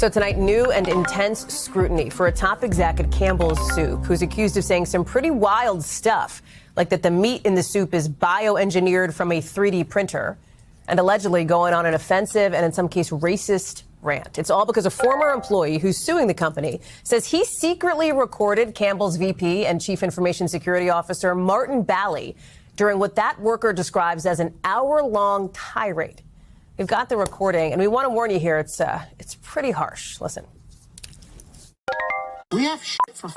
So tonight, new and intense scrutiny for a top exec at Campbell's Soup who's accused of saying some pretty wild stuff, like that the meat in the soup is bioengineered from a 3D printer, and allegedly going on an offensive and in some case racist rant. It's all because a former employee who's suing the company says he secretly recorded Campbell's VP and Chief Information Security Officer Martin Bally during what that worker describes as an hour-long tirade. We've got the recording, and we want to warn you here, it's pretty harsh. Listen. We have shit for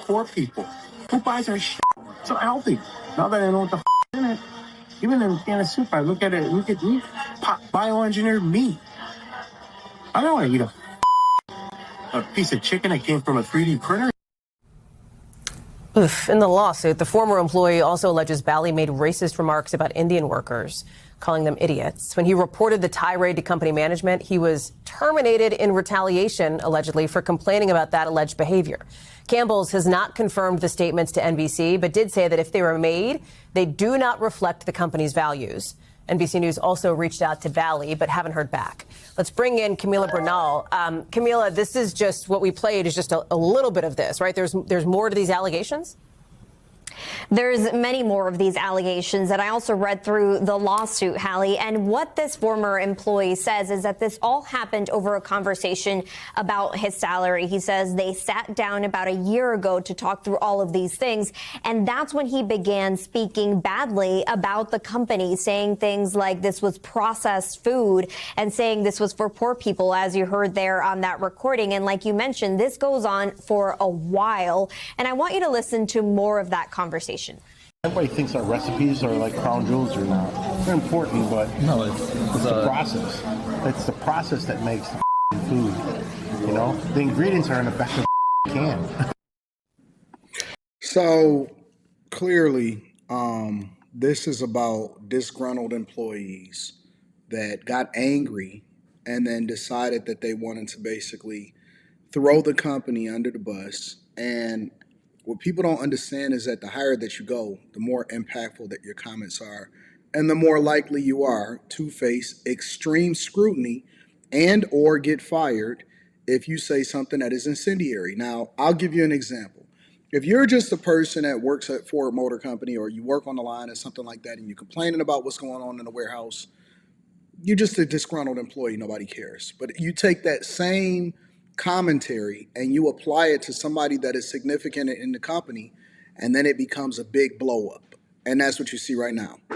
poor people. Who buys our shit? So healthy. Now that I know what the in it, even in a can of soup, I look at it, look at meat, bioengineered meat. I don't want to eat a piece of chicken that came from a 3D printer. In the lawsuit, the former employee also alleges Bally made racist remarks about Indian workers, calling them idiots. When he reported the tirade to company management, he was terminated in retaliation, allegedly, for complaining about that alleged behavior. Campbell's has not confirmed the statements to NBC, but did say that if they were made, they do not reflect the company's values. NBC News also reached out to Bally, but haven't heard back. Let's bring in Camila Bernal. Camila, this is just what we played is just a little bit of this, right? There's more to these allegations? There's many more of these allegations, and I also read through the lawsuit, Hallie, and what this former employee says is that this all happened over a conversation about his salary. He says they sat down about a year ago to talk through all of these things, and that's when he began speaking badly about the company, saying things like this was processed food and saying this was for poor people, as you heard there on that recording. And like you mentioned, this goes on for a while, and I want you to listen to more of that conversation. Everybody thinks our recipes are like crown jewels or not. They're important, but no, it's the process. It's the process that makes the food. You know, the ingredients are in the back of the can. So clearly, this is about disgruntled employees that got angry and then decided that they wanted to basically throw the company under the bus. And what people don't understand is that the higher that you go, the more impactful that your comments are, and the more likely you are to face extreme scrutiny and or get fired if you say something that is incendiary. Now, I'll give you an example. If you're just a person that works at Ford Motor Company or you work on the line or something like that and you're complaining about what's going on in the warehouse, you're just a disgruntled employee, nobody cares. But you take that same commentary and you apply it to somebody that is significant in the company, and then it becomes a big blow up. And that's what you see right now.